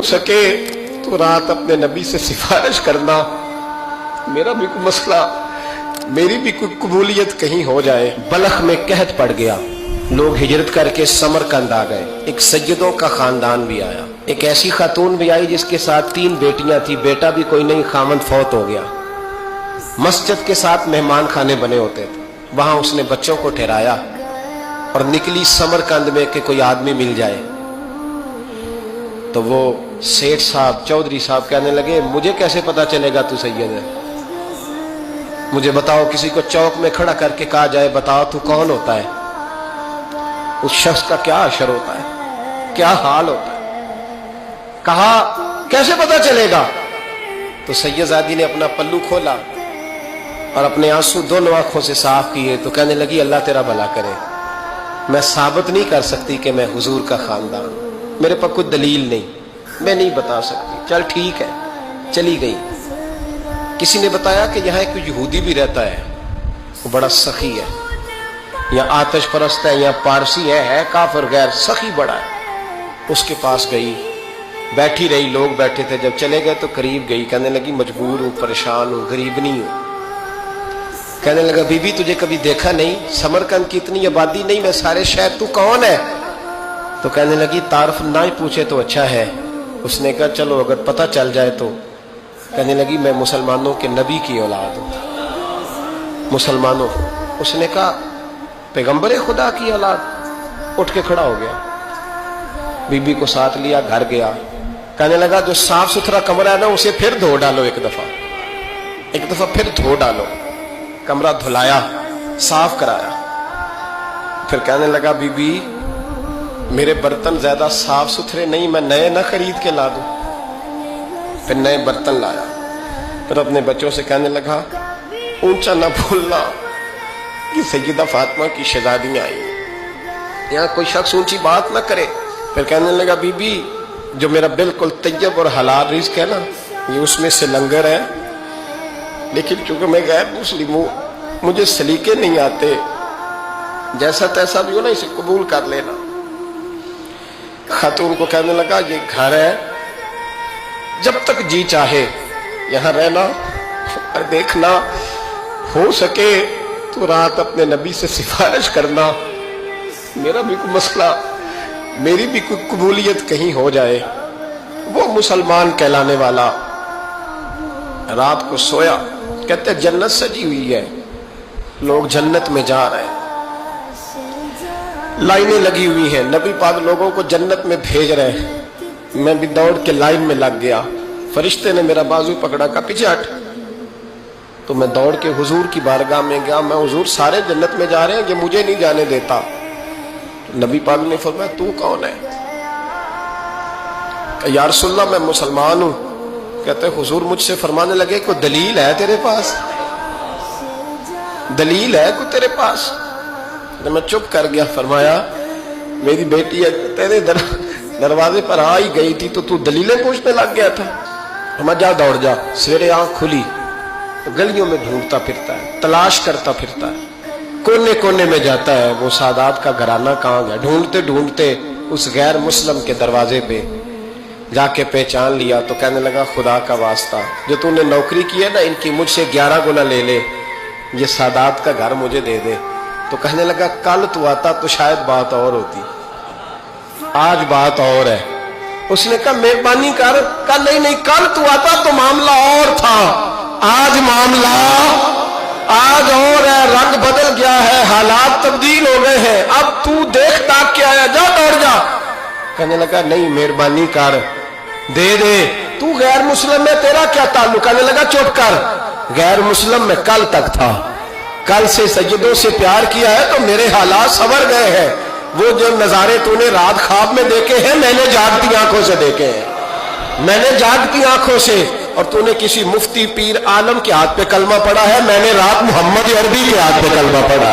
सके तो रात अपने नबी से सिफारिश करना, मेरा भी कोई मसला, मेरी भी कोई कबूलियत कहीं हो जाए। बलख में कहत पड़ गया, लोग हिजरत करके समरकंद आ गए। एक सैयदों का खानदान भी आया, एक ऐसी खातून भी आई जिसके साथ 3 बेटियां थी, बेटा भी कोई नहीं, खामन फौत हो गया। मस्जिद के साथ मेहमान खाने बने होते थे, वहां उसने बच्चों को ठहराया और निकली समरकंद में कि कोई आदमी मिल जाए। तो वो सेठ साहब, चौधरी साहब कहने लगे, मुझे कैसे पता चलेगा तू सैयद है? मुझे बताओ, किसी को चौक में खड़ा करके कहा जाए, बताओ तू कौन होता है? उस शख्स का क्या असर होता है, क्या हाल होता है? कहा कैसे पता चलेगा? तो सैयदजादी ने अपना पल्लू खोला और अपने आंसू दोनों आंखों से साफ किए, तो कहने लगी, अल्लाह तेरा भला करे, मैं साबित नहीं कर सकती कि मैं हुजूर का खानदान, मेरे पास कोई दलील नहीं, मैं नहीं बता सकती। चल ठीक है, चली गई। किसी ने बताया कि यहाँ एक यहूदी भी रहता है, वो बड़ा सखी है, या आतिश परस्त है, या पारसी है काफिर गैर, सखी बड़ा है। उसके पास गई, बैठी रही, लोग बैठे थे, जब चले गए तो करीब गई, कहने लगी, मजबूर हूं, परेशान हूं, गरीब नहीं हूं। कहने लगा, बीबी तुझे कभी देखा नहीं, समरकंद की इतनी आबादी नहीं, मैं सारे शहर, तू कौन है? तो कहने लगी, तारफ ना ही पूछे तो अच्छा है। उसने कहा, चलो अगर पता चल जाए तो। कहने लगी, मैं मुसलमानों के नबी की औलाद हूं, मुसलमानों। उसने कहा, पैगंबर खुदा की औलाद? उठ के खड़ा हो गया, बीबी को साथ लिया, घर गया। कहने लगा, जो साफ सुथरा कमरा है ना, उसे फिर धो डालो, एक दफा फिर धो डालो। कमरा धुलाया, साफ कराया। फिर कहने लगा, बीबी मेरे बर्तन ज्यादा साफ सुथरे नहीं, मैं नए ना खरीद के ला दूं। फिर नए बर्तन लाया। फिर अपने बच्चों से कहने लगा, ऊंचा ना बोलना कि सैयदा फातिमा की शहजादियां आई, यहाँ कोई शख्स ऊंची बात ना करे। फिर कहने लगा, बीबी जो मेरा बिल्कुल तैयब और हलाल रिज़्क है ना, ये उसमें से लंगर है, लेकिन चूंकि मैं गैर मुस्लिम हूं, मुझे सलीके नहीं आते, जैसा तैसा भी हो ना, इसे कबूल कर लेना। खातून को कहने लगा, ये घर है, जब तक जी चाहे यहां रहना, और देखना हो सके तो रात अपने नबी से सिफारिश करना, मेरा भी कोई मसला, मेरी भी कोई कबूलियत कहीं हो जाए। वो मुसलमान कहलाने वाला रात को सोया, कहते जन्नत सजी हुई है, लोग जन्नत में जा रहे हैं, लाइनें लगी हुई हैं, नबी पाक लोगों को जन्नत में भेज रहे हैं। मैं भी दौड़ के लाइन में लग गया, फरिश्ते ने मेरा बाजू पकड़ा, का पीछे हट। तो मैं दौड़ के हुजूर की बारगाह में गया, मैं हुजूर सारे जन्नत में जा रहे हैं, ये मुझे नहीं जाने देता। तो नबी पाक ने फरमाया, तू कौन है? या रसूलल्लाह मैं मुसलमान हूं। कहते हुजूर मुझसे फरमाने लगे, कोई दलील है तेरे पास? दलील है कोई तेरे पास? तो मैं चुप कर गया। फरमाया, मेरी बेटी तेरे दरवाजे पर आ ही गई थी तो तू दलीलें पूछने लग गया था। मैं जा, दौड़ जा। सवेरे आंख खुली तो गलियों में ढूंढता फिरता है, तलाश करता फिरता है, कोने कोने में जाता है, वो सादात का घराना कहाँ गया। ढूंढते ढूंढते उस गैर मुस्लिम के दरवाजे पे जाके पहचान लिया। तो कहने लगा, खुदा का वास्ता, जो तूने नौकरी की है ना, इनकी मुझसे 11 गुना ले ले, ये सादात का घर मुझे दे दे। तो कहने लगा, कल तू आता तो शायद बात और होती, आज बात और है। उसने कहा, मेहरबानी कर। कहा, नहीं, कल तू आता तो मामला और था, आज मामला आज और है, रंग बदल गया है, हालात तब्दील हो गए हैं, अब तू देख ताक के आया, जा दौड़ जा। कहने लगा, नहीं मेहरबानी कर, दे दे, तू गैर मुस्लिम में तेरा क्या ताल्लुक? कहने लगा, चुप कर, गैर मुस्लिम में कल तक था, कल से सैयदों से प्यार किया है तो मेरे हालात संवर गए हैं। वो जो नजारे तूने रात ख्वाब में देखे हैं, मैंने जागती आंखों से देखे हैं, मैंने जागती आंखों से। और तूने किसी मुफ्ती पीर आलम के हाथ पे कलमा पढ़ा है, मैंने रात मोहम्मद अरबी के हाथ पे कलमा पढ़ा।